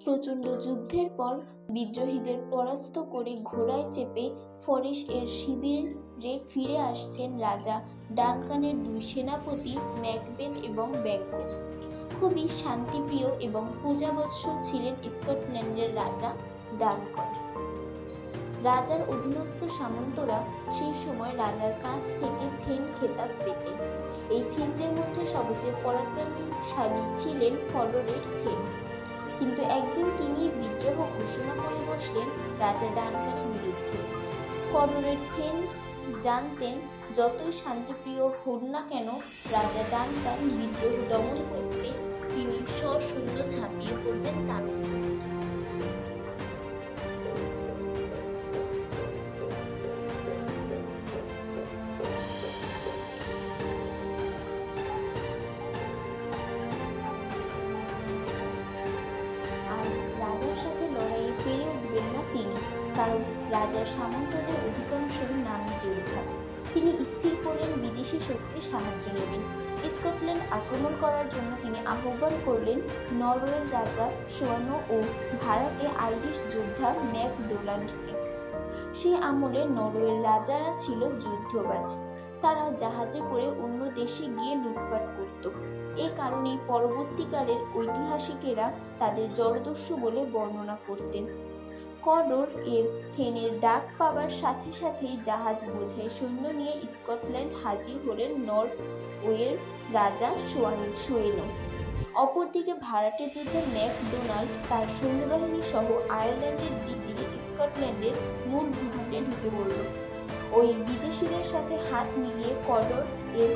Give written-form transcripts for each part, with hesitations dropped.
প্রচণ্ড যুদ্ধের পর বিদ্রোহীদের পরাস্ত করে ঘোড়ায় চেপে ফরিস এর শিবিরে ফিরে আসছেন রাজা ডানকানের দুই সেনাপতি ম্যাকবেথ এবং ব্যাঙ্কো। খুবই শান্তিপ্রিয় এবং প্রজাবৎসল ছিলেন স্কটল্যান্ডের রাজা ডানকান। রাজার অধীনস্থ সামন্তরা সেই সময় রাজার কাছ থেকে থেন খেতাব পেতেন। এই থেনদের মধ্যে সবচেয়ে পরাক্রমশালী ছিলেন ফডরের থেন। কিন্তু একদিন তিনি বিদ্রোহ ঘোষণা করে বসলেন রাজা ডানকানের বিরুদ্ধে। ফডরের থেন জানতেন যতই শান্তিপ্রিয় হন না কেন, রাজা ডানকান বিদ্রোহ দমন করতে তিনি সসৈন্য ঝাঁপিয়ে পড়বেন তার উপর। রাজার সাথে লড়াইয়ে পেরে উঠবেন না তিনি, কারণ রাজার সামন্তদের অধিকাংশই নামী যোদ্ধা। তিনি স্থির করলেন বিদেশি শক্তির সাহায্য নেবেন। স্কটল্যান্ড আক্রমণ করার জন্য তিনি আহ্বান করলেন নরওয়ের রাজা সোয়ানো ও ভাড়াটে আইরিশ যোদ্ধা ম্যাকডোনাল্ডকে। সে আমলে নরওয়ের রাজারা ছিল যুদ্ধবাজ। তারা জাহাজে করে অন্য দেশে গিয়ে লুটপাট করত। এ কারণেই পরবর্তীকালের ঐতিহাসিকেরা তাদের জলদস্যু বলে বর্ণনা করতেন। কডর এর থেনের ডাক পাবার সাথে সাথেই জাহাজ বোঝাই সৈন্য নিয়ে স্কটল্যান্ড হাজির হলেন নরওয়ের রাজা সোয়েনো। অপরদিকে ভাড়াটে যোদ্ধা ম্যাকডোনাল্ড তার সৈন্যবাহিনী সহ আয়ারল্যান্ডের দিক দিয়ে স্কটল্যান্ডের মূল ভূখণ্ডে ঢুকে পড়ল। ওই বিদেশিদের সাথে হাত মিলিয়ে কডর এর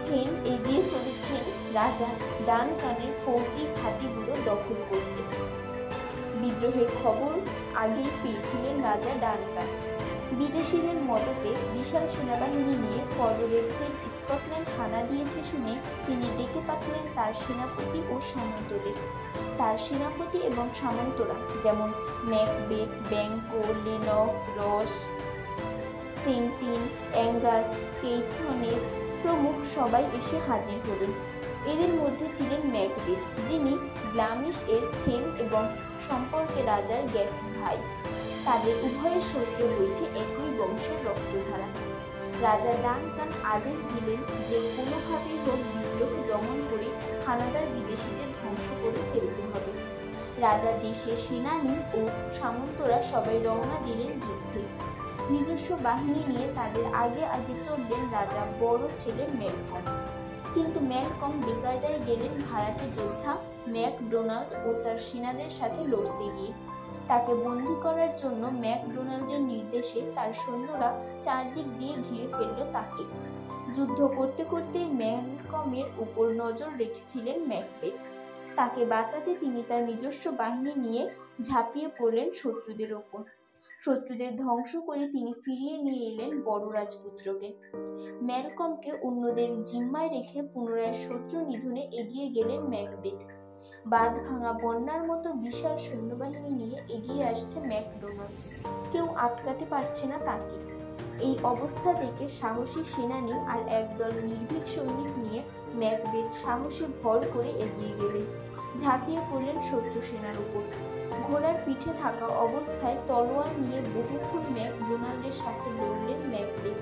থেন এগিয়ে চলেছেন রাজা ডানকানের ফৌজি ঘাঁটিগুলো দখল করতে। বিদ্রোহের খবর আগেই পেয়েছিলেন রাজা ডানকান। বিদেশিদের মদতে বিশাল সেনাবাহিনী নিয়ে কডরের থেন স্কটল্যান্ড হানা দিয়েছে শুনে তিনি ডেকে পাঠালেন তার সেনাপতি ও সামন্তদের। তার সেনাপতি এবং সামন্তরা যেমন ম্যাকবেথ, ব্যাঙ্কো, লেনক্স, রস, সেন্টিন, অ্যাঙ্গাস, কেইথনেস প্রমুখ সবাই এসে হাজির হলেন। এদের মধ্যে ছিলেন ম্যাকবেথ, যিনি গ্লামিশ এর থেন এবং সম্পর্কে রাজার জ্ঞাতি ভাই। তাদের উভয়ের শরীরে বইছে একই বংশের রক্তধারা। রাজা ডানকান আদেশ দিলেন যে কোনোভাবেই হোক বিদ্রোহ দমন করে হানাদার বিদেশিদের ধ্বংস করে ফেলতে হবে। রাজা দেশের সেনানী ও সামন্তরা সবাই রওনা দিলেন যুদ্ধে। নিজস্ব বাহিনী নিয়ে তাদের আগে আগে চললেন রাজা বড় ছেলে ম্যালকম। কিন্তু ম্যালকম বেকায়দায় গেলেন ভাড়াটে যোদ্ধা ম্যাকডোনাল্ড ও তার সেনাদের সাথে লড়তে গিয়ে। তাকে বন্দী করার জন্য ম্যাকডোনাল্ডের নির্দেশে তার সৈন্যরা চারদিক দিয়ে ঘিরে ফেলল তাকে। যুদ্ধ করতে করতে ম্যালকমের উপর নজর রেখেছিলেন ম্যাকবেথ। তাকে বাঁচাতে তিনি তার নিজস্ব বাহিনী নিয়ে ঝাঁপিয়ে পড়লেন শত্রুদের ওপর। শত্রুদের ধ্বংস করে তিনি ফিরিয়ে নিয়ে এলেন বড় রাজপুত্রকে। ম্যালকমকে অন্যদের জিম্মায় রেখে পুনরায় শত্রু নিধনে এগিয়ে গেলেন ম্যাকবেথ। বাঁধ ভাঙা বন্যার মতো বিশাল সৈন্যবাহিনী নিয়ে এগিয়ে আসছে ম্যাকডোনাল্ড। কেউ আটকাতে পারছে না তাকে। এই অবস্থা দেখে সাহসী সেনানী আর একদল নির্ভীক সৈনিক নিয়ে ম্যাকবেথ সাহসে ভর করে এগিয়ে গেলেন। ঝাঁপিয়ে পড়লেন শত্রু সেনার উপর। ঘোড়ার পিঠে থাকা অবস্থায় তলোয়ার নিয়ে বহুক্ষণ ম্যাকডোনাল্ডের সাথে লড়লেন ম্যাকবেথ।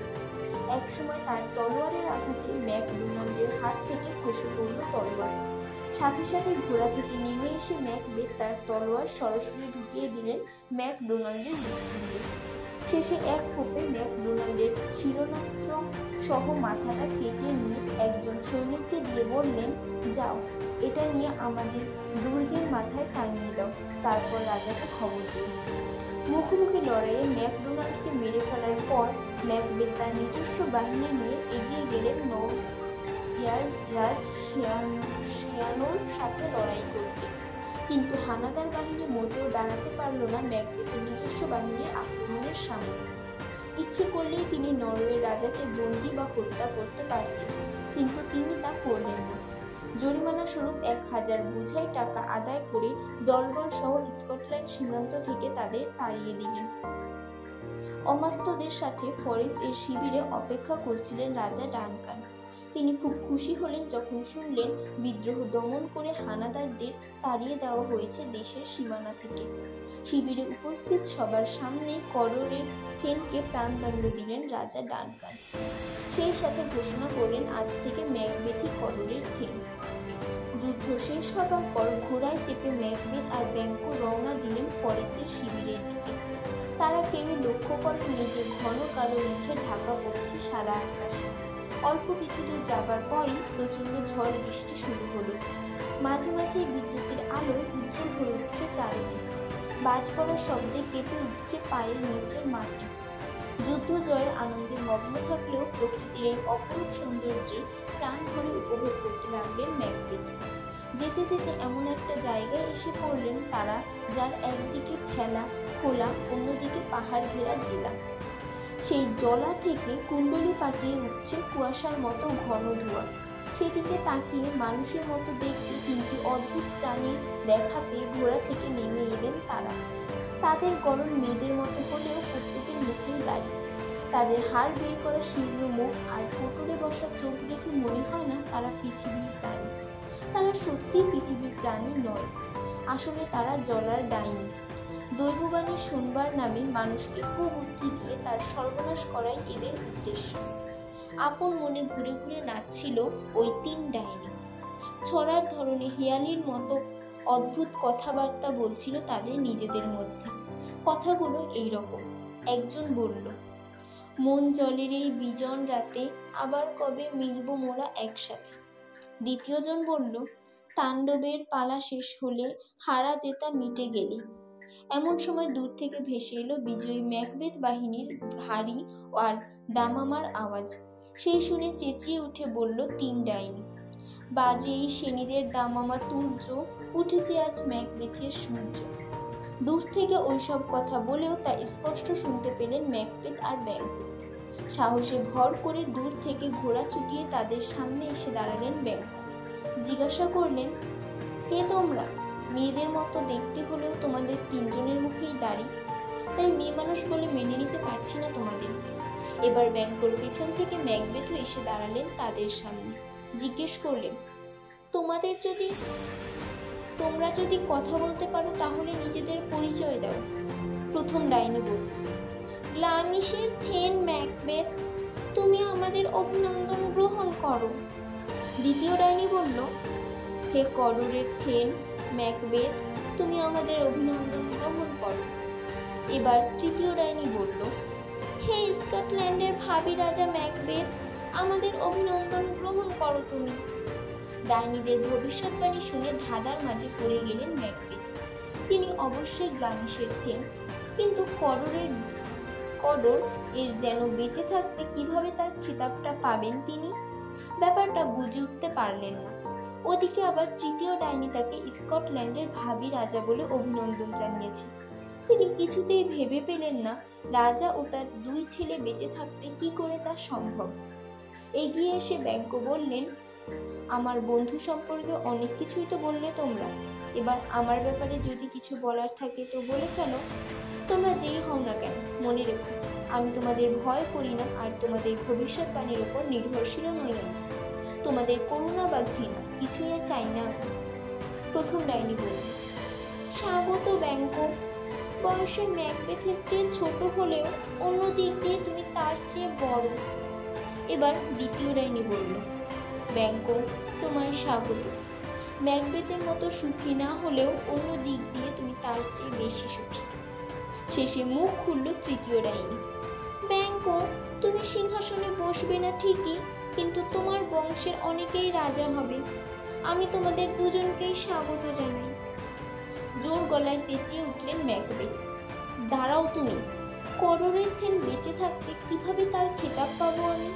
একসময় তার তলোয়ারের আঘাতে ম্যাকডোনাল্ডের হাত থেকে খসে পড়ল তলোয়ার। সাথে সাথে ঘোড়া থেকে নেমে এসে ম্যাকবেথ তার তলোয়ার সরাসরি ঢুকিয়ে দিলেন ম্যাকডোনাল্ডের হৃৎপিণ্ডে। শেষে এক কোপে ম্যাকডোনাল্ডের শিরস্ত্রাণ সহ মাথাটা কেটে নিয়ে একজন সৈনিককে দিয়ে বললেন, যাও, এটা নিয়ে আমাদের দুর্গের মাথায় টাঙিয়ে দাও, তারপর রাজাকে খবর দিও। মুখোমুখি লড়াইয়ে ম্যাকডোনাল্ডকে মেরে ফেলার পর ম্যাকবেথ তার নিজস্ব বাহিনী নিয়ে এগিয়ে গেলেন নরওয়ের রাজ সোয়ানোর সাথে লড়াই করতে। কিন্তু হানাদার বাহিনী মোটেও দাঁড়াতে পারল না ম্যাকবেথের নিজস্ব বাহিনীর আক্রমণের সামনে। ইচ্ছে করলেই তিনি নরওয়ের রাজাকে বন্দী বা হত্যা করতে পারতেন, কিন্তু তিনি তা করলেন না। জরিমানা স্বরূপ 1000 বোঝাই টাকা আদায় করে দলবল সহ স্কটল্যান্ড সীমান্ত থেকে তাদের তাড়িয়ে দিলেন। অমাত্যদের সাথে ফরিস এর শিবিরে অপেক্ষা করছিলেন রাজা ডানকান। তিনি খুব খুশি হলেন যখন শুনলেন বিদ্রোহ দমন করে হানাদারদের তাড়িয়ে দেওয়া হয়েছে দেশের সীমানা থেকে। শিবিরে উপস্থিত সবার সামনে কররের থেনকে প্রাণদণ্ড দিলেন রাজা ডানকান। সেই সাথে ঘোষণা করলেন আজ থেকে ম্যাকবেথই কররের থেন। যুদ্ধ শেষ হবার পর ঘোড়ায় চেপে ম্যাকবেথ আর ব্যাঙ্কো রওনা দিলেন ফরেস্টের শিবিরের দিকে। তারা কেউই লক্ষ্য করেননি যে ঘন কালো মেঘে ঢাকা পড়েছে সারা আকাশে। অল্প কিছু দূর যাবার পরই প্রচন্ড ঝড় বৃষ্টি শুরু হলো। মাঝে মাঝে বিদ্যুতের আলোয় উজ্জ্বল হয়ে উঠছে চারিদিক। বাজ পড়ার শব্দে কেঁপে উঠছে পায়ের নিচের মাটি। যুদ্ধ জয়ের আনন্দে মগ্ন থাকলেও প্রকৃতির এই অপরূপ সৌন্দর্যে প্রাণ ভরে উপভোগ করতে লাগলেন ম্যাকবেথ। যেতে যেতে এমন একটা জায়গায় এসে পড়লেন তারা, যার একদিকে ঠেলা খোলা, অন্যদিকে পাহাড় ঘেরা জেলা। সেই জলা থেকে কুণ্ডলি পাকিয়ে উঠছে কুয়াশার মতো ঘন ধোঁয়া। সেদিকে তাকিয়ে মানুষের মতো দেখতে তিনটি অদ্ভুত প্রাণীর দেখা পেয়ে ঘোড়া থেকে নেমে এলেন তারা। তাদের গড়ন মেয়েদের মতো হলেও প্রত্যেকের মুখেই দাড়ি। তাদের হাড় বের করা শীর্ণ মুখ আর কোটরে বসা চোখ দেখে মনে হয় না তারা পৃথিবীর প্রাণী। তারা সত্যিই পৃথিবীর প্রাণী নয়, আসলে তারা জলার ডাইনি। দৈববাণী শুনবার নামে মানুষকে কুবুদ্ধি দিয়ে তার সর্বনাশ করাই এদের উদ্দেশ্য। আপন মনে ঘুরে ঘুরে নাচছিল ওই তিন ডাইনি। ছড়ার ধরনে হেয়ালির মতো অদ্ভুত কথাবার্তা বলছিল তাদের নিজেদের মধ্যে। কথাগুলো এইরকম। একজন বলল, মন জলের এই বিজন রাতে আবার কবে মিলব মোরা একসাথে। দ্বিতীয়জন বলল, তাণ্ডবের পালা শেষ হলে হারা জেতা মিটে গেলে। এমন সময় দূর থেকে ভেসে এলো বিজয়ী ম্যাকবেথ বাহিনীর ভারী আর দামামার আওয়াজ। সেই শুনে চেঁচিয়ে উঠে বলল তিন ডাইনি, বাজে এই সেনীদের দামামা তুর্য, উঠেছে আজ ম্যাকবেথের সূর্য। দূর থেকে ওইসব কথা বলেও তা স্পষ্ট শুনতে পেলেন ম্যাকবেথ আর ব্যাঙ্কো। সাহসে ভর করে দূর থেকে ঘোড়া ছুটিয়ে তাদের সামনে এসে দাঁড়ালেন ব্যাঙ্কো। জিজ্ঞাসা করলেন, কে তোমরা? মেয়েদের মতো দেখতে হলেও তোমাদের তিনজনের মুখেই দাড়ি, তাই মেয়ে মানুষ বলে মেনে নিতে পারছি না তোমাদের। এবার ব্যাঙ্কোর পেছন থেকে ম্যাকবেথও এসে দাঁড়ালেন তাদের সামনে। জিজ্ঞেস করলেন, তোমরা যদি কথা বলতে পারো তাহলে নিজেদের পরিচয় দাও। প্রথম ডাইনি বলল, গ্লামিশের থেন ম্যাকবেথ, তুমি আমাদের অভিনন্দন গ্রহণ করো। দ্বিতীয় ডাইনি বলল, হে কররের থেন ম্যাকবেথ, তুমি আমাদের অভিনন্দন গ্রহণ করো। এবার তৃতীয় ডাইনি বলল, হে স্কটল্যান্ডের ভাবী রাজা ম্যাকবেথ, আমাদের অভিনন্দন গ্রহণ করো তুমি। ডাইনিদের ভবিষ্যৎবাণী শুনে ধাঁধার মাঝে পড়ে গেলেন ম্যাকবেথ। তিনি অবশ্যই গ্লামিশের থেন, কিন্তু করর এর যেন বেঁচে থাকতে কিভাবে তার খিতাবটা পাবেন তিনি, ব্যাপারটা বুঝে উঠতে পারলেন না। ওদিকে আবার তৃতীয় ডাইনি তাকে স্কটল্যান্ডের ভাবী রাজা বলে অভিনন্দন জানিয়েছে। তিনি কিছুতেই ভেবে পেলেন না রাজা ও তার দুই ছেলে বেঁচে থাকতে কি করে তা সম্ভব। এগিয়ে এসে ব্যাঙ্কো বললেন, আমার বন্ধু সম্পর্কে অনেক কিছুই তো বললে তোমরা, এবার আমার ব্যাপারে যদি কিছু বলার থাকে তো বলে ফেলো। তোমরা যেই হও না কেন, মনে রেখো আমি তোমাদের ভয় করি না, আর তোমাদের ভবিষ্যৎবাণীর উপর নির্ভরশীল নই আমি। তোমাদের করুণা বা ঘৃণা কিছুই আর চাই না। প্রথম ডাইনি বলল, স্বাগত ব্যাঙ্কো, বয়সে ম্যাকবেথের চেয়ে ছোট হলেও অন্য দিক দিয়ে তুমি তার চেয়ে বড়। এবার দ্বিতীয় ডাইনি বলল, ব্যাঙ্কো, তোমায় স্বাগত। ম্যাকবেথের মতো সুখী না হলেও অন্য দিক দিয়ে তুমি তার চেয়ে বেশি সুখী। শেষে মুখ খুলল তৃতীয় ডাইনি, ব্যাঙ্কো, তুমি সিংহাসনে বসবে না ঠিকই, কিন্তু তোমার বংশের অনেকেই রাজা হবে। আমি তোমাদের দুজনকেই স্বাগত জানাই। জোর গলায় চেঁচিয়ে উঠলেন ম্যাকবেথ, দাঁড়াও তুমি, কররের থেন বেঁচে থাকতে কিভাবে তার খেতাব পাবো আমি?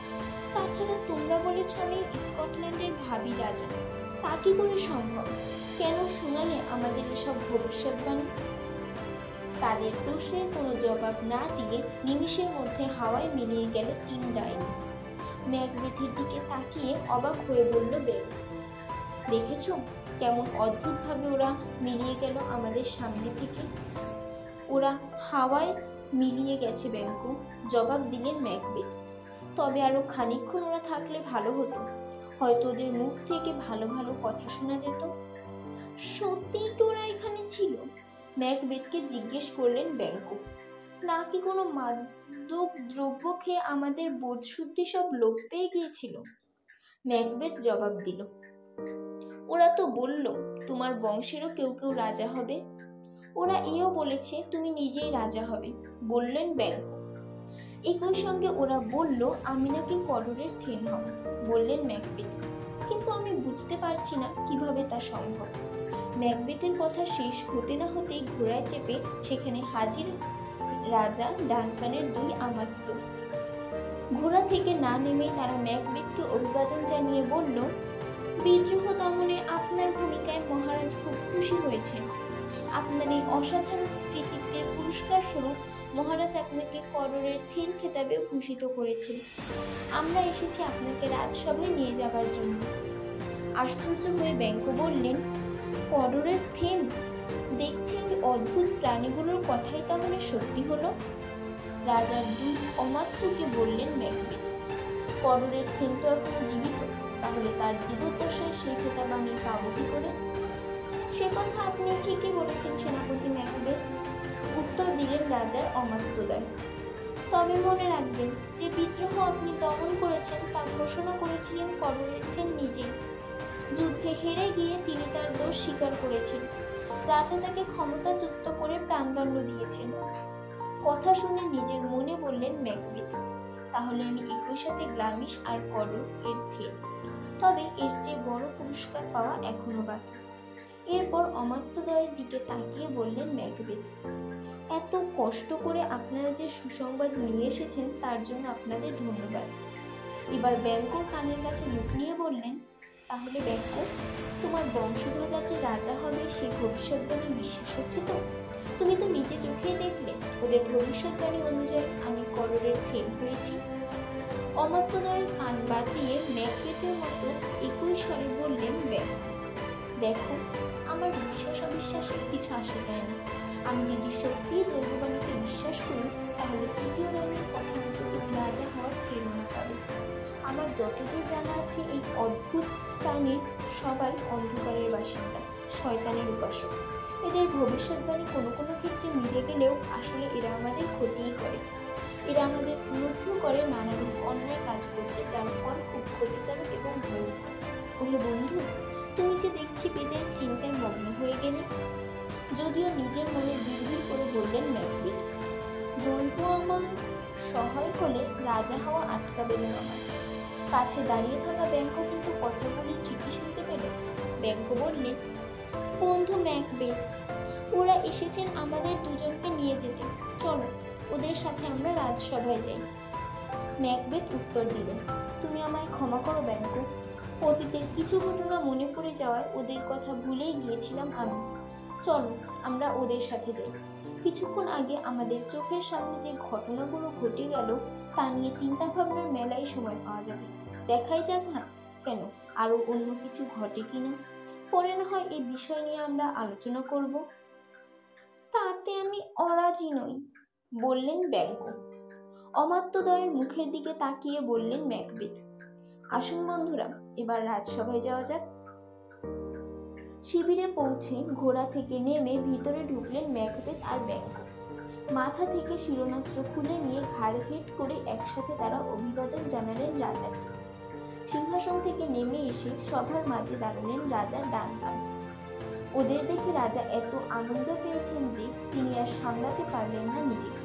তাছাড়া তোমরা বলেছ আমি স্কটল্যান্ডের ভাবী রাজা, তা কি করে সম্ভব? কেন শোনালে আমাদের এসব ভবিষ্যৎবাণী? তাদের প্রশ্নের কোনো জবাব না দিয়ে নিমিষের মধ্যে হাওয়ায় মিলিয়ে গেল তিন ডাইনি। ম্যাকবেথের দিকে তাকিয়ে অবাক হয়ে বলল ব্যাঙ্কো, দেখেছ কেমন অদ্ভুতভাবে ওরা মিলিয়ে গেল আমাদের সামনে থেকে? ওরা হাওয়ায় মিলিয়ে গেছে ব্যাঙ্কো, জবাব দিলেন ম্যাকবেথ। তবে আরো খানিকক্ষণ ওরা থাকলে ভালো হতো, হয়তো ওদের মুখ থেকে ভালো ভালো কথা শোনা যেত। সত্যিই কি ওরা এখানে ছিল? ম্যাকবেথকে জিজ্ঞেস করলেন ব্যাংকো। নাকি কোনো মাদক দ্রব্য খেয়ে আমাদের বোধশুদ্ধি সব লোপ পেয়ে গিয়েছিল? ম্যাকবেথ জবাব দিল, ওরা তো বলল তোমার বংশেরও কেউ কেউ রাজা হবে। ওরা এও বলেছে তুমি নিজেই রাজা হবে, বললেন ব্যাংকো। একই সঙ্গে ওরা বলল আমি নাকি কডরের থেন হব, বললেন ম্যাকবেথ। কিন্তু আমি বুঝতে পারছি না কিভাবে তা সম্ভব। ম্যাকবেথের কথা শেষ হতে না হতেই ঘোড়ায় চেপে সেখানে হাজির রাজা ডানকানের দুই আমাত্য। ঘোড়া থেকে না নেমেই তারা ম্যাকবেথকে অভিবাদন জানিয়ে বলল, বিদ্রোহ দমনে আপনার ভূমিকায় মহারাজ খুব খুশি হয়েছেন। আপনার এই অসাধারণ কৃতিত্বের পুরস্কার স্বরূপ মহারাজ আপনাকে কডরের থেন খেতাবে ভূষিত করেছেন। আমরা এসেছি আপনাকে রাজসভায় নিয়ে যাবার জন্য। আশ্চর্য হয়ে ব্যাংকো বললেন, কডরের থেন? দেখছি ওই অদ্ভুত প্রাণীগুলোর কথাই তাহলে সত্যি হলো। রাজার দুই অমাত্যকে বললেন ম্যাকবেথ, কডরের থেন তো এখনো জীবিত, তাহলে তার জীবদ্দশায় সেই খেতাব আমি পাবো কি করে? সে কথা আপনি ঠিকই বলেছেন সেনাপতি ম্যাকবেথ, উত্তর দিলেন রাজার অমাত্যদ্বয়। তবে মনে রাখবেন, যে বিদ্রোহ আপনি দমন করেছেন তা ঘোষণা করেছিলেন কডরের থেন নিজেই। যুদ্ধে হেরে গিয়ে তিনি তার দোষ স্বীকার করেছেন। রাজা তাকে ক্ষমতাচ্যুত করে প্রাণদণ্ড দিয়েছেন। কথা শুনে নিজের মনে বললেন ম্যাকবেথ, তাহলে আমি একই সাথে গ্লামিশ আর কডর এর থেন। তবে এর চেয়ে বড় পুরস্কার পাওয়া এখনো বাকি। এরপর অমাত্যদ্বয়ের দিকে তাকিয়ে বললেন ম্যাকবেথ, এত কষ্ট করে আপনারা যে সুসংবাদ নিয়ে এসেছেন তার জন্য আপনাদের ধন্যবাদ। এবার ব্যাংকোর কানের কাছে মুখ নিয়ে বললেন, তাহলে ব্যাংকো, তোমার বংশধররা যে রাজা হবে সেই ভবিষ্যৎবাণী বিশ্বাস হচ্ছে তো? তুমি তো নিজে চোখেই দেখলে ওদের ভবিষ্যৎবাণী অনুযায়ী আমি কডরের থেন হয়েছি। অমাত্যদ্বয়ের কান বাঁচিয়ে ম্যাকবেথের মতো একই স্বরে বললেন ব্যাংকো, দেখো, আমার বিশ্বাস অবিশ্বাসে কিছু আসে যায় না। আমি যদি সত্যিই দৈববাণীতে বিশ্বাস করি, তাহলে তৃতীয় রানীর কথা মতো তুমি রাজা হওয়ার প্রেরণা পাবে। আমার যতদূর জানা আছে, এই অদ্ভুত প্রাণীর সবাই অন্ধকারের বাসিন্দা, শয়তানের উপাসক। এদের ভবিষ্যৎবাণী কোনো কোনো ক্ষেত্রে মিলে গেলেও আসলে এরা আমাদের ক্ষতিই করে। এরা আমাদের উন্নত করে নানারূপ অন্যায় কাজ করতে, যার ফল খুব ক্ষতিকারক এবং ভয়ঙ্কর। ওহে বন্ধু, তুমি যে দেখছি বেজায় চিন্তায় মগ্ন হয়ে গেলে। যদিও নিজের মনে বিড়বিড় করে বললেন ম্যাকবেথ, দৈব আমার সহায় হলে রাজা হওয়া আটকাবে না আমার। কাছে দাঁড়িয়ে থাকা ব্যাংকো কিন্তু কথাগুলি ঠিকই শুনতে পেল। ব্যাংকো বললেন, বন্ধু ম্যাকবেথ, ওরা এসেছেন আমাদের দুজনকে নিয়ে যেতে, চলো ওদের সাথে আমরা রাজসভায় যাই। ম্যাকবেথ উত্তর দিলেন, তুমি আমায় ক্ষমা করো ব্যাংকো, অতীতের কিছু ঘটনা মনে পড়ে যাওয়ায় ওদের কথা ভুলেই গিয়েছিলাম আমি। চলো আমরা ওদের সাথে যাই। কিছুক্ষণ আগে আমাদের চোখের সামনে যে ঘটনাগুলো ঘটে গেল তা নিয়ে চিন্তা ভাবনার মেলায় সময় পাওয়া যাবে। দেখাই যাক না কেন আরো অন্য কিছু ঘটে কিনা, পরে না হয় এই বিষয় নিয়ে আমরা আলোচনা করব। তাতে আমি অরাজি নই, বললেন ব্যাংকো। অমাত্যদ্বয়ের মুখের দিকে তাকিয়ে বললেন ম্যাকবেথ, আসুন বন্ধুরা, এবার রাজসভায় যাওয়া যাক। শিবিরে পৌঁছে ঘোড়া থেকে নেমে ভিতরে ঢুকলেন ম্যাকবেথ আর ব্যাংকো। মাথা থেকে শিরোনাস্ত্র খুলে নিয়ে ঘাড় হেঁট করে একসাথে তারা অভিবাদন জানালেন রাজাকে। সিংহাসন থেকে নেমে এসে সবার মাঝে দাঁড়ালেন রাজা ডানকান। ওদের দেখে রাজা এত আনন্দ পেয়েছেন যে তিনি আর সামলাতে পারলেন না নিজেকে।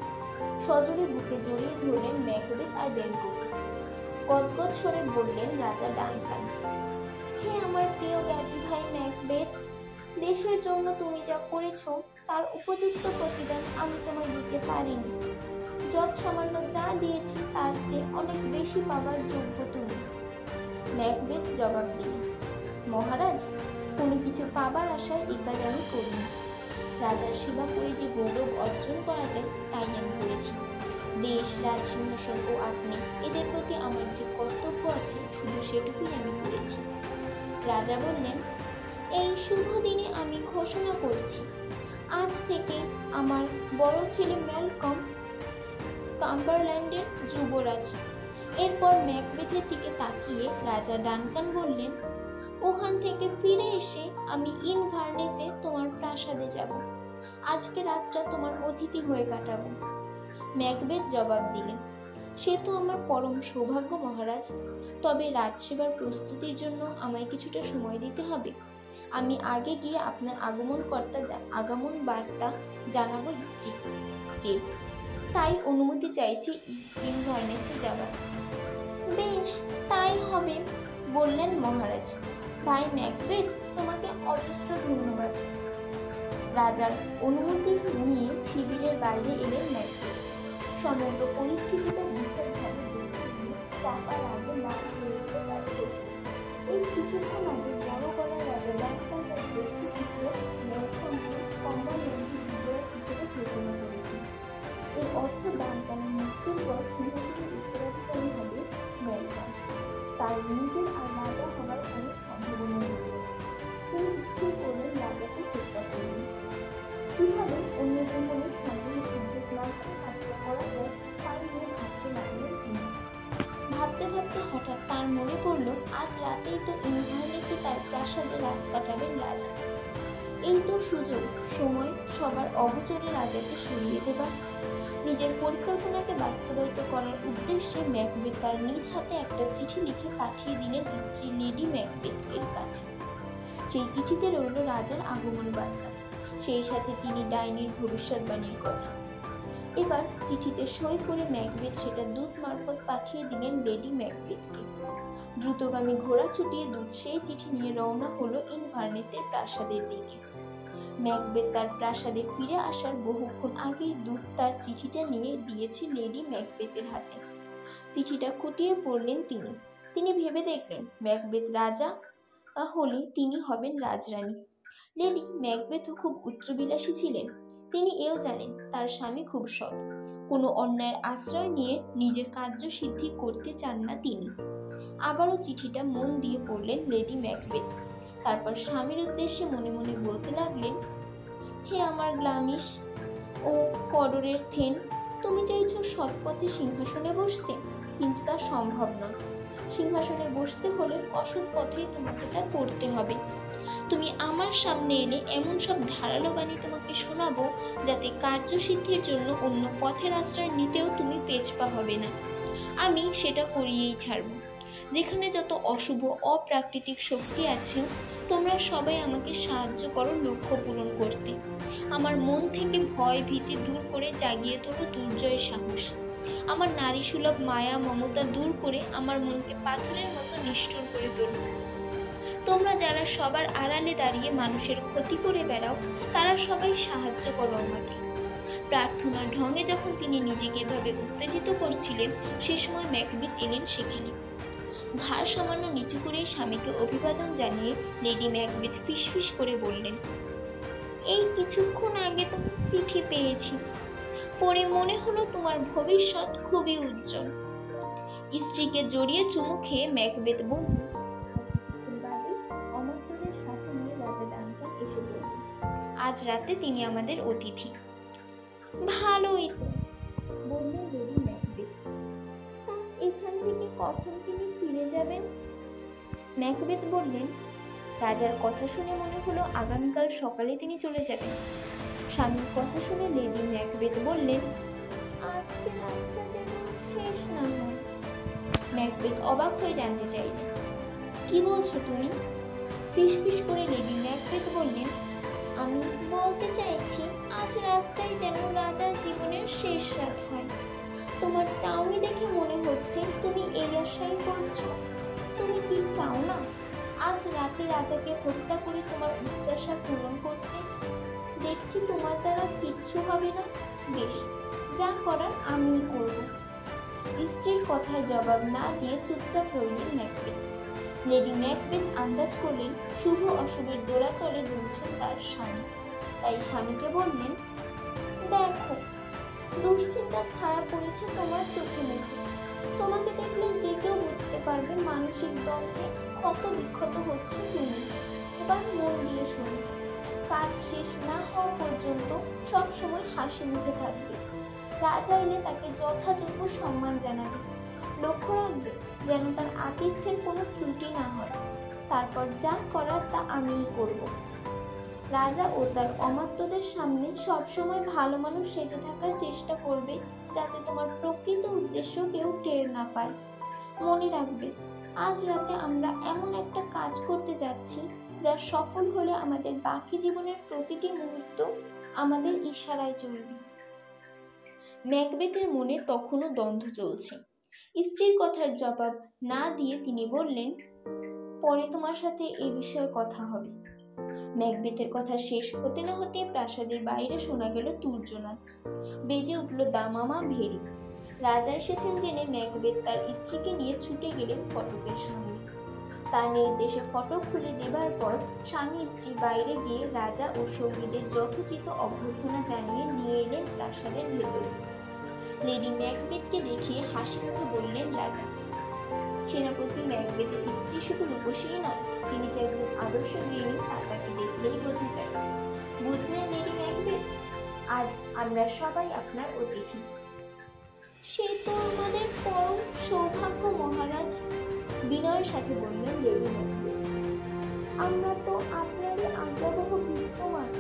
সজোরে বুকে জড়িয়ে ধরলেন ম্যাকবেথ আর ব্যাংকোকে। গদগদ স্বরে বললেন রাজা ডানকান, হে আমার প্রিয় জ্ঞাতি ভাই ম্যাকবেথ, দেশের জন্য তুমি যা করেছো তার উপযুক্ত প্রতিদান আমি তোমায় দিতে পারিনি। যত সামান্য যা দিয়েছি তার চেয়ে অনেক বেশি পাবার যোগ্য তুমি। ম্যাকবেথ জবাব দিলেন, মহারাজ, কোনো কিছু পাবার আশায় এই কাজ আমি করিনি। রাজার সেবা করে যে গৌরব অর্জন করা যায় তাই আমি করেছি। দেশ, রাজ সিংহাসন ও আপনি, এদের প্রতি আমার যে কর্তব্য আছে শুধু সেটুকুই আমি করেছি। রাজা বললেন, এই শুভ দিনে আমি ঘোষণা করছি, আজ থেকে আমার বড় ছেলে ম্যালকম কাম্বারল্যান্ডের যুবরাজ। এরপর ম্যাকবেথের দিকে তাকিয়ে রাজা ডানকান বললেন, ওখান থেকে ফিরে এসে আমি ইনভারনেসে তোমার প্রাসাদে যাব। আজকে রাতটা তোমার অতিথি হয়ে কাটাবো। ম্যাকবেথ জবাব দিলেন, সে তো আমার পরম সৌভাগ্য মহারাজ, তবে রাজসেবার প্রস্তুতির জন্য আমায় কিছুটা সময় দিতে হবে। আমি আগে গিয়ে আপনার আগমন বার্তা জানাবো স্ত্রীকে, তাই অনুমতি চাইছি ইনভারনেসে যাবার। বেশ, তাই হবে, বললেন মহারাজ। ভাই ম্যাকবেথ, তোমাকে অজস্র ধন্যবাদ। রাজার অনুমতি নিয়ে শিবিরের বাইরে এলেন ম্যাকবেথ। সমগ্র পরিস্থিতিটা বিশদভাবে দেখে চাপার আগে না হয়েছে তার চোখে। এই কিছুক্ষণ আগে বড় গলায় রাজা ডানকান তার ব্যক্তিত্ব ন্যায়সঙ্গত কম্বাইনমেন্ট বিজয়ের হিসেবে ঘোষণা করেছেন। এর অর্থ ডানকানের মৃত্যুর পর সিংহাসনের উত্তরাধিকারী হবে ম্যাকবেথ। তার নিজের আর রাজা হওয়ার কোনো সম্ভাবনা নেই। তিনি স্থির করলেন রাজাকে হত্যা করবেন। কিভাবে অন্যদের মনে সন্দেহের উদ্যোগ মাধ্যমে হত্যা করা যায় তাই নিয়ে ভাবতে লাগলেন তিনি। ভাবতে ভাবতে হঠাৎ তার মনে পড়ল, আজ রাতেই তো ইনভারনেসে তার প্রাসাদে রাত কাটাবেন রাজা। এই তো সুযোগ, সময় সবার অগোচরে রাজাকে সরিয়ে দেবার। নিজের পরিকল্পনাকে বাস্তবায়িত করার উদ্দেশ্যে ম্যাকবেথ তার নিজ হাতে একটা চিঠি লিখে পাঠিয়ে দিলেন স্ত্রী লেডি ম্যাকবেথের কাছে। সেই চিঠিতে রইল রাজার আগমন বার্তা, সেই সাথে তিনি ডাইনির ভবিষ্যৎবাণীর কথা। এবার চিঠিতে সই করে ম্যাকবেথ সেটা দূত মারফত পাঠিয়ে দিলেন লেডি ম্যাকবেথকে। দ্রুতগামী ঘোড়া ছুটিয়ে দূত সেই চিঠি নিয়ে রওনা হলো ইনভারনেসের প্রাসাদের দিকে। ম্যাকবেথ তার প্রাসাদে ফিরে আসার বহুক্ষণ আগেই দূত তার চিঠিটা নিয়ে দিয়েছে লেডি ম্যাকবেথের হাতে। চিঠিটা খুঁটিয়ে পড়লেন তিনি ভেবে দেখলেন, ম্যাকবেথ রাজা হলে তিনি হবেন রাজরানী। লেডি ম্যাকবেথও খুব উচ্চবিলাসী ছিলেন। তিনি এও জানেন তার স্বামী খুব সৎ, কোনো অন্যায়ের আশ্রয় নিয়ে নিজের কার্যসিদ্ধি করতে চান না তিনি। আবারও চিঠিটা মন দিয়ে পড়লেন লেডি ম্যাকবেথ। তারপর স্বামীর উদ্দেশ্যে মনে মনে বলতে লাগলেন, হে আমার গ্লামিশ ও কদরের থেন, তুমি চাইছো সৎ পথে সিংহাসনে বসতে, কিন্তু তা সম্ভব নয়। সিংহাসনে বসতে হলে অসৎ পথেই তোমাকে তা করতে হবে। তুমি আমার সামনে এলে এমন সব ধারালো বাণী তোমাকে শোনাবো, যাতে কার্যসিদ্ধির জন্য অন্য পথের আশ্রয় নিতেও তুমি পেছপা হবে না। আমি সেটা করিয়েই ছাড়ব। যেখানে যত অশুভ অপ্রাকৃতিক শক্তি আছে, তোমরা সবাই আমাকে সাহায্য করো লক্ষ্য পূরণ করতে। আমার মন থেকে ভয় ভীতি দূর করে জাগিয়ে তোলো দুর্জয় সাহস। আমার নারী সুলভ মায়া মমতা দূর করে আমার মনকে পাথরের মতো নিষ্ঠুর করে তোলো। তোমরা যারা সবার আড়ালে দাঁড়িয়ে মানুষের ক্ষতি করে বেড়াও, তারা সবাই সাহায্য করো আমাকে। প্রার্থনার ঢঙে যখন তিনি নিজেকে এভাবে উত্তেজিত করছিলেন, সে সময় ম্যাকবেথ এলেন সেখানে। ঘাড় সামান্য নিচু করে স্বামীকে অভিবাদন জানিয়ে লেডি ম্যাকবেথ ফিসফিস করে বললেন, এই কিছুক্ষণ আগে তোমার চিঠি পেয়েছি, পড়ে মনে হলো তোমার ভবিষ্যৎ খুবই উজ্জ্বল। স্ত্রীকে জড়িয়ে চুমু খেয়ে ম্যাকবেথ বললেন, অমর্ত্যদের সাথে নিয়ে রাজা ডানকান এসে বললেন, আজ রাতে তিনি আমাদের অতিথি। ভালোই তো, বললেন লেডি ম্যাকবেথ। এখান থেকে কখন তিনি ফিরে যাবেন? ম্যাকবেথ বললেন, রাজার কথা শুনে মনে হলো আগামীকাল সকালে তিনি চলে যাবেন। স্বামীর কথা শুনে লেডি ম্যাকবেথ বললেন, আজকে রাতটা যেন শেষ না হয়। ম্যাকবেথ অবাক হয়ে জানতে চাইলেন, কি বলছো তুমি? ফিসফিস করে লেডি ম্যাকবেথ বললেন, আমি বলতে চাইছি আজ রাতটাই যেন রাজার জীবনের শেষ রাত হয়। তোমার চাউনি দেখে মনে হচ্ছে তুমি এই আশাই করছো। তুমি কি চাও না আজ রাতে রাজাকে হত্যা করে তোমার উচ্চাশা পূরণ করতে? দেখছি তোমার দ্বারা কিচ্ছু হবে না। বেশ, যা করার আমিই করব। স্ত্রীর কথায় জবাব না দিয়ে চুপচাপ রইলেন ম্যাকবেথ। লেডি ম্যাকবেথ আন্দাজ করলেন শুভ অশুভের দোলাচলে দুলছেন তার স্বামী, তাই স্বামীকে বললেন, দেখো, দুশ্চিন্তার ছায়া পড়েছে তোমার চোখে মুখে। তোমাকে দেখলে যে কেউ বুঝতে পারবে মানসিক দ্বন্দ্বে ক্ষত বিক্ষত হচ্ছে তুমি। এবার মন দিয়ে শোনো, কাজ শেষ না হওয়া পর্যন্ত সব সময় হাসি মুখে থাকবে। রাজা এলে তাকে যথাযোগ্য সম্মান জানাবে। লক্ষ্য রাখবে যেন তার আতিথ্যের কোনো ত্রুটি না হয়। তারপর যা করার তা আমিই করব। রাজা ও তার অমাত্যদের সামনে সবসময় ভালো মানুষ সেজে থাকার চেষ্টা করবে, যাতে তোমার প্রকৃত উদ্দেশ্য কেউ টের না পায়। মনে রাখবে, আজ রাতে আমরা এমন একটা কাজ করতে যাচ্ছি যা সফল হলে আমাদের বাকি জীবনের প্রতিটি মুহূর্ত আমাদের ইশারায় চলবে। ম্যাকবেথের মনে তখনও দ্বন্দ্ব চলছে। স্ত্রীর কথার জবাব না দিয়ে তিনি বললেন, পরে তোমার সাথে এ বিষয়ে কথা হবে। ম্যাকবেথের কথা শেষ হতে না হতে প্রাসাদের বাইরে শোনা গেল তূর্যনাদ। বেজে উঠল দামামা ভেরি। রাজা এসেছেন জেনে ম্যাকবেথ তার স্ত্রীকে নিয়ে ছুটে গেলেন ফটকের সামনে। তার নির্দেশে ফটক খুলে দেবার পর স্বামী স্ত্রী বাইরে গিয়ে রাজা ও সঙ্গীদের যথোচিত অভ্যর্থনা জানিয়ে নিয়ে এলেন প্রাসাদের ভেতরে। লেডি ম্যাকবেথকে দেখিয়ে হাসি মুখে বললেন রাজা, সেনাপতি ম্যাকবেথের স্ত্রী শুধু রূপসী নয়, তিনি যে একজন আদর্শ গৃহিণী তা তাকে দেখলেই বোঝা যায়। বুঝলেন লেডি ম্যাকবেথ, আজ আমরা সবাই আপনার অতিথি। সে তো আমাদের পরম সৌভাগ্য মহারাজ, বিনয়ের সাথে বললেন লেডি ম্যাকবেথ। আমরা তো আপনারই আজ্ঞাবহ ভৃত্য মাত্র।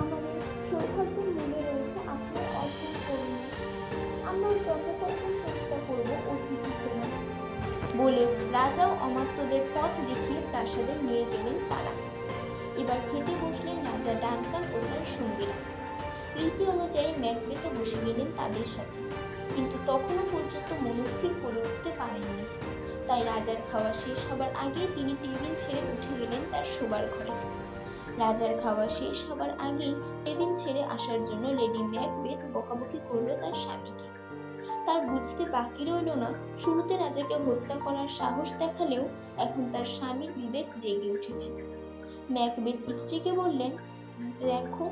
আমাদের সৌভাগ্যের মূলে রয়েছে আপনার অসীম করুণা। আমরা যথাসাধ্য চেষ্টা করব অতিথি সেবা। বলে রাজাও অমাত্যদের পথ দেখিয়ে প্রাসাদে নিয়ে গেলেন তারা। এবার খেতে বসলেন রাজা ডানকান ও তার সঙ্গীরা। রীতি অনুযায়ী ম্যাকবেথও বসে গেলেন তাদের সাথে, কিন্তু তখনও পর্যন্ত মনস্থির করে উঠতে পারেননি। তাই রাজার খাওয়া শেষ হবার আগেই তিনি টেবিল ছেড়ে উঠে গেলেন তার শোবার ঘরে। রাজার খাওয়া শেষ হবার আগেই টেবিল ছেড়ে আসার জন্য লেডি ম্যাকবেথ বকাবকি করল তার স্বামীকে। তার বুঝতে বাকি রইল না, শুরুতে রাজাকে হত্যা করার সাহস দেখালেও এখন তার স্বামীর বিবেক জেগে উঠেছে। ম্যাকবেথ স্ত্রীকে বললেন, দেখো,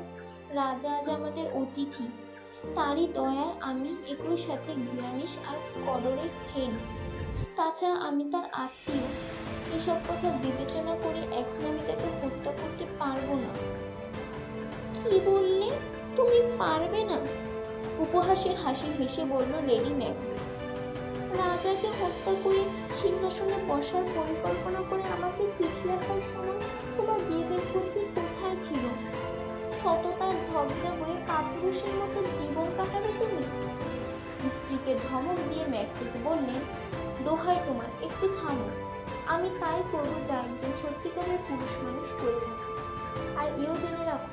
রাজা আজ আমাদের অতিথি। তারই দয়ায় আমি একই সাথে নিরামিষ আর কদরের খেয়ে নিই। তাছাড়া আমি তার আত্মীয়। এসব কথা বিবেচনা করে এখন আমি তাকে হত্যা করতে পারবো না। কি বললে? তুমি পারবে না? উপহাসের হাসি হেসে বলল লেডি ম্যাকবেথ। রাজাকে হত্যা করে সিংহাসনে বসার পরিকল্পনা করে আমাকে চিঠি লেখার সময় তোমার বিবেক বুদ্ধি কোথায় ছিল? সততার ধবজা বয়ে কাপুরুষের মতো জীবন কাটাবে তুমি? স্ত্রীকে ধমক দিয়ে ম্যাকবেথ বললেন, দোহাই তোমার, একটু থামো। আমি তাই করব যা একজন সত্যিকারের পুরুষ মানুষ করে থাকে। আর এও জেনে রাখো,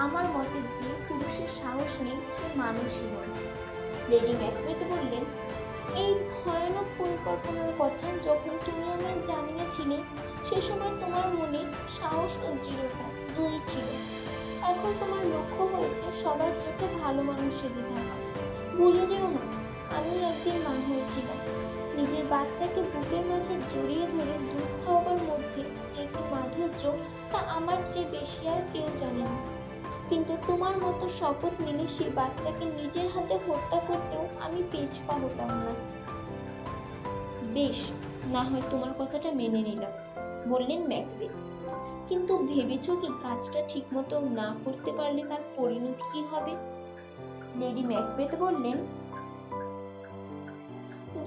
আমার মতে যে পুরুষের সাহস নেই সে মানুষই নয়। লেডি ম্যাকবেথ বললেন, এই ভয়ানক পরিকল্পনার কথা যখন তুমি আমায় জানিয়েছিলে, সে সময় তোমার মনে সাহস ও দৃঢ়তা দুই ছিল। এখন তোমার লক্ষ্য হয়েছে সবার চোখে ভালো মানুষ সেজে থাকা। ভুলে যেও না, আমি একদিন মা হয়েছিলাম। নিজের বাচ্চাকে বুকের মাঝে জড়িয়ে ধরে দুধ খাওয়াবার মধ্যে যে কি মাধুর্য, তা আমার চেয়ে বেশি আর কেউ জানে না। কিন্তু তোমার মতো শপথ নিলে সেই বাচ্চাকে নিজের হাতে হত্যা করতেও আমি পিছপা হতাম না। বেশ, না হয় তোমার কথাটা মেনে নিলাম, বললেন ম্যাকবেথ। কিন্তু ভেবেছো কি কাজটা ঠিক মতো না করতে পারলে তার পরিণতি কি হবে? লেডি ম্যাকবেথ বললেন,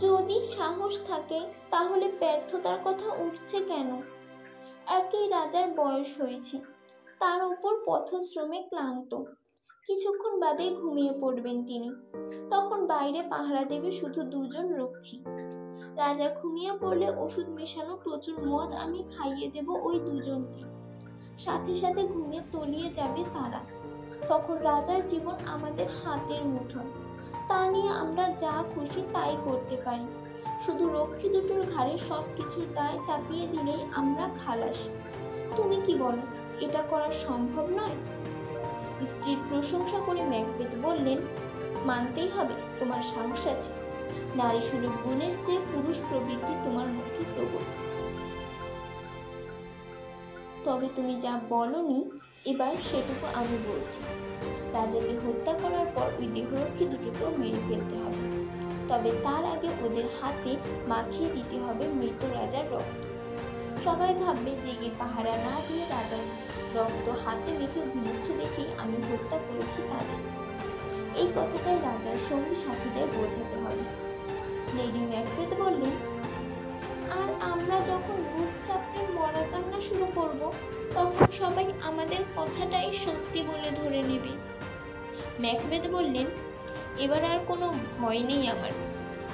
যদি সাহস থাকে তাহলে ব্যর্থতার কথা উঠছে কেন? একই রাজার বয়স হয়েছে, তার উপর পথশ্রমে ক্লান্ত। কিছুক্ষণ বাদেই ঘুমিয়ে পড়বেন তিনি। তখন বাইরে পাহারা দেবে শুধু দুজন রক্ষী। রাজা ঘুমিয়ে পড়লে ওষুধ মেশানো প্রচুর মদ আমি খাইয়ে দেব ওই দুজনকে। সাথে সাথে ঘুমে তলিয়ে যাবে তারা। তখন রাজার জীবন আমাদের হাতের মুঠোয়। তা নিয়ে আমরা যা খুশি তাই করতে পারি। শুধু রক্ষী দুটোর ঘাড়ে সবকিছুর দায় চাপিয়ে দিলেই আমরা খালাস। তুমি কি বলো, এটা করা সম্ভব নয়? স্ত্রীর প্রশংসা করে ম্যাকবেথ বললেন, মানতেই হবে তোমার সাহস আছে। নারী সুলভ গুণের চেয়ে পুরুষ প্রবৃত্তি তোমার মধ্যে প্রবল। তবে তুমি যা বলনি, এবার সেটুকু আমি বলছি। রাজাকে হত্যা করার পর ওই দেহরক্ষী দুটোকেও মেরে ফেলতে হবে। তবে তার আগে ওদের হাতে মাখিয়ে দিতে হবে মৃত রাজার রক্ত। সবাই ভাববে জেগে পাহারা না দিয়ে রাজার রক্ত হাতে মেখে ঘুমোচ্ছে দেখেই আমি হত্যা করেছি তাদের। এই কথাটাই রাজার সঙ্গী সাথীদের বোঝাতে হবে। লেডি ম্যাকবেথ বললেন, আর আমরা যখন বুক চাপড়ে মরা কান্না শুরু করব, তখন সবাই আমাদের কথাটাই সত্যি বলে ধরে নেবে। ম্যাকবেথ বললেন, এবার আর কোনো ভয় নেই আমার।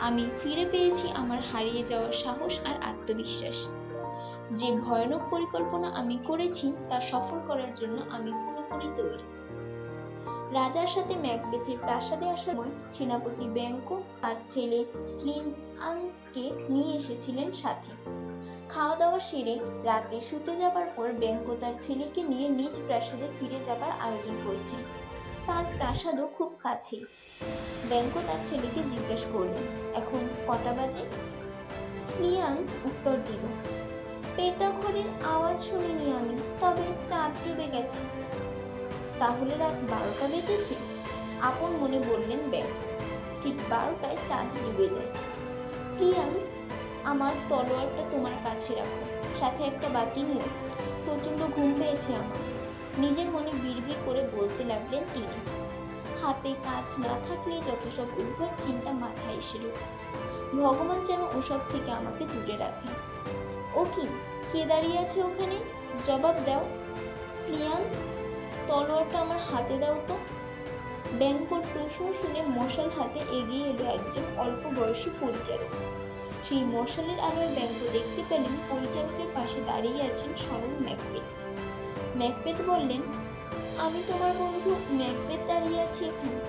আমি ফিরে পেয়েছি আমার হারিয়ে যাওয়া সাহস আর আত্মবিশ্বাস। যে ভয়ানক পরিকল্পনা আমি করেছি তা সফল করার জন্য আমি পুরোপুরি তৈরি। রাজার সাথে ম্যাকবেথের প্রাসাদে আসার সময় সেনাপতি ব্যাঙ্কো তার ছেলে ফ্লিনআন্সকে নিয়ে এসেছিলেন সাথে। খাওয়া দাওয়া সেরে রাতে শুতে যাবার পর ব্যাঙ্কো তার ছেলেকে নিয়ে নিজ প্রাসাদে ফিরে যাবার আয়োজন করেছিল। তার প্রাসাদও খুব কাছেই। ব্যাঙ্কো তার ছেলেকে জিজ্ঞেস করলেন, এখন কটা বাজে? ফ্লিনআন্স উত্তর দিল, পেটাঘরের আওয়াজ শুনিনি আমি, তবে চাঁদ ডুবে গেছে। তাহলে রাত 12টা বেজেছে? আপন মনে বললেন ব্যাঙ্কো। ঠিক 12টায় চাঁদ ডুবে যায়। ফ্লিনআন্স, আমার তলোয়ারটা তোমার কাছে রাখো, সাথে একটা বাতি নিও। প্রচন্ড ঘুম পেয়েছে আমার, নিজের মনে বিড়বিড় করে বলতে লাগলেন তিনি। হাতে কাজ না থাকলে যত সব উদ্ভট চিন্তা মাথায় এসে ওঠে। ভগবান যেন ওসব থেকে আমাকে দূরে রাখেন। ও কি, কে দাঁড়িয়ে আছে ওখানে? জবাব দাও। ফ্লিনআন্স, তলোয়ারটা আমার হাতে দাও তো। ব্যাঙ্কোর প্রশ্ন শুনে মশাল হাতে এগিয়ে এলো একজন অল্প বয়সী পরিচারক। সেই মশালের আলোয় ব্যাঙ্কো দেখতে পেলেন পরিচারকের পাশে দাঁড়িয়ে আছেন স্বয়ং ম্যাকবেথ। ম্যাকবেথ বললেন, আমি তোমার বন্ধু ম্যাকবেথ দাঁড়িয়ে আছি এখানে।